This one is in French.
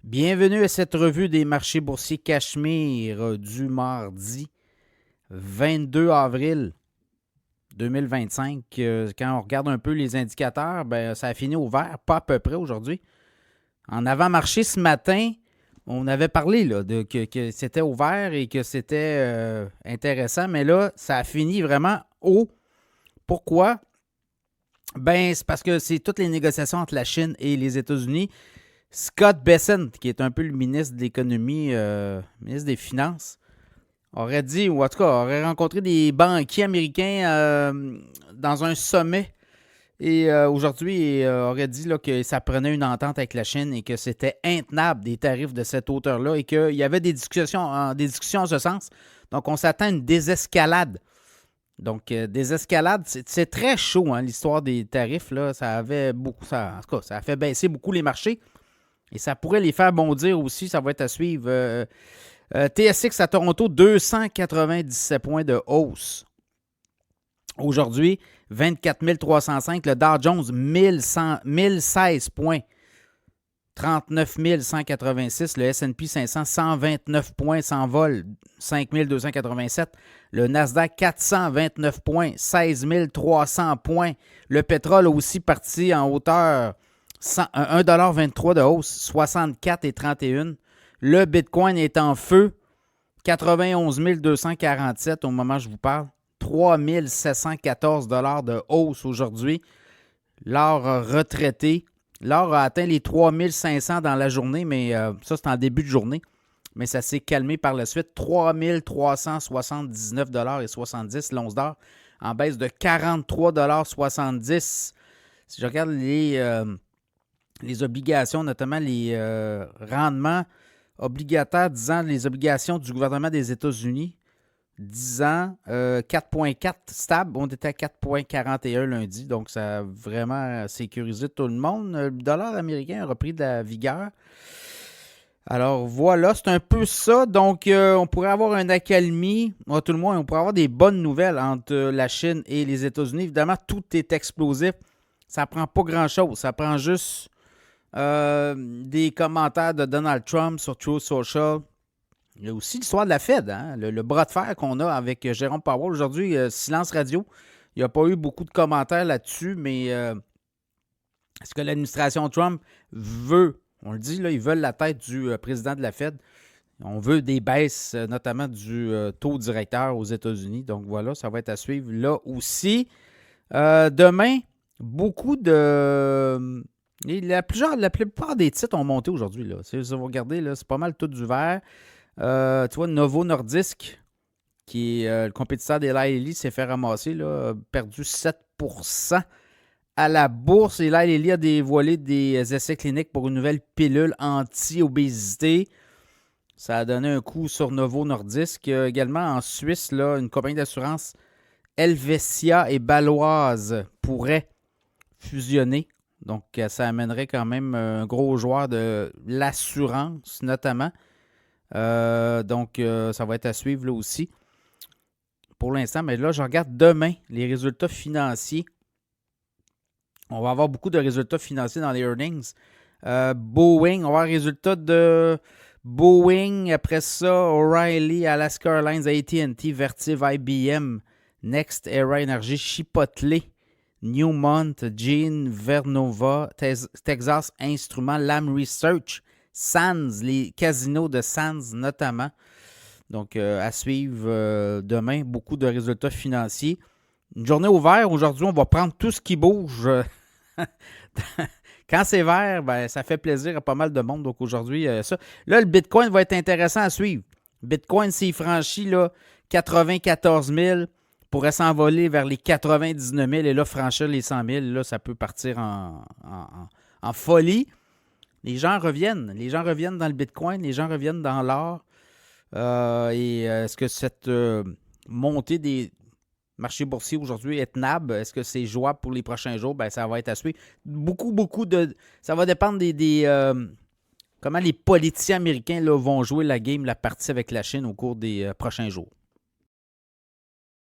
Bienvenue à cette revue des marchés boursiers Cachemire du mardi 22 avril 2025. Quand on regarde un peu les indicateurs, ça a fini au vert, pas à peu près aujourd'hui. En avant-marché ce matin, on avait parlé là, que c'était au vert et que c'était intéressant, mais là, ça a fini vraiment haut. Pourquoi? C'est parce que c'est toutes les négociations entre la Chine et les États-Unis. Scott Bessent, qui est un peu le ministre de l'Économie, ministre des Finances, aurait dit, ou en tout cas, aurait rencontré des banquiers américains dans un sommet et aujourd'hui aurait dit là, que ça prenait une entente avec la Chine et que c'était intenable des tarifs de cette hauteur-là et qu'il y avait des discussions en ce sens. Donc, on s'attend à une désescalade. Donc, désescalade, c'est très chaud, hein, l'histoire des tarifs. Là, en tout cas, ça a fait baisser beaucoup les marchés. Et ça pourrait les faire bondir aussi. Ça va être à suivre. TSX à Toronto, 297 points de hausse. Aujourd'hui, 24 305. Le Dow Jones, 1016 points. 39 186. Le S&P 500, 129 points, s'envole. 5 287. Le Nasdaq, 429 points. 16 300 points. Le pétrole aussi parti en hauteur. 1,23$ de hausse, 64,31. Le Bitcoin est en feu, 91 247 au moment où je vous parle. 3 714 $ de hausse aujourd'hui. L'or retraité. L'or a atteint les 3 500 dans la journée, mais ça, c'est en début de journée. Mais ça s'est calmé par la suite. 3 379,70 $ l'once d'or, en baisse de 43,70 $. Si je regarde les obligations, notamment les rendements obligataires, 10 ans, les obligations du gouvernement des États-Unis, 10 ans, 4,4 stable. On était à 4,41 lundi, donc ça a vraiment sécurisé tout le monde. Le dollar américain a repris de la vigueur. Alors voilà, c'est un peu ça. Donc, on pourrait avoir une accalmie, à tout le moins, on pourrait avoir des bonnes nouvelles entre la Chine et les États-Unis. Évidemment, tout est explosif. Ça ne prend pas grand-chose. Ça prend juste des commentaires de Donald Trump sur Truth Social. Il y a aussi l'histoire de la Fed, hein? Le bras de fer qu'on a avec Jérôme Powell. Aujourd'hui, silence radio. Il n'y a pas eu beaucoup de commentaires là-dessus, mais est-ce que l'administration Trump veut, on le dit, là, ils veulent la tête du président de la Fed. On veut des baisses, notamment du taux directeur aux États-Unis. Donc voilà, ça va être à suivre là aussi. Demain, beaucoup de... La plupart des titres ont monté aujourd'hui. Là. Si vous regardez, là, c'est pas mal tout du vert. Tu vois, Novo Nordisk, qui est le compétiteur d'Eli Lilly, s'est fait ramasser, là, a perdu 7% à la bourse. Eli Lilly a dévoilé des essais cliniques pour une nouvelle pilule anti-obésité. Ça a donné un coup sur Novo Nordisk. Également en Suisse, là, une compagnie d'assurance, Helvetia et Baloise, pourraient fusionner. Donc, ça amènerait quand même un gros joueur de l'assurance, notamment. Donc, ça va être à suivre là aussi. Pour l'instant, mais là, je regarde demain les résultats financiers. On va avoir beaucoup de résultats financiers dans les earnings. Boeing, on va avoir les résultats de Boeing. Après ça, O'Reilly, Alaska Airlines, AT&T, Vertiv, IBM, Next Era Energy, Chipotle, Newmont, Gene, Vernova, Texas Instruments, Lam Research, Sands, les casinos de Sands notamment. Donc, à suivre demain, beaucoup de résultats financiers. Une journée au vert. Aujourd'hui, on va prendre tout ce qui bouge. Quand c'est vert, ça fait plaisir à pas mal de monde. Donc, aujourd'hui, ça. Là, le Bitcoin va être intéressant à suivre. Bitcoin, s'il franchit là, 94 000, pourrait s'envoler vers les 99 000 et là, franchir les 100 000. Là, ça peut partir en folie. Les gens reviennent. Les gens reviennent dans le Bitcoin. Les gens reviennent dans l'or. Est-ce que cette montée des marchés boursiers aujourd'hui est tenable? Est-ce que c'est jouable pour les prochains jours? Ça va être à suivre. Beaucoup de... Ça va dépendre comment les politiciens américains là, vont jouer la partie avec la Chine au cours des prochains jours.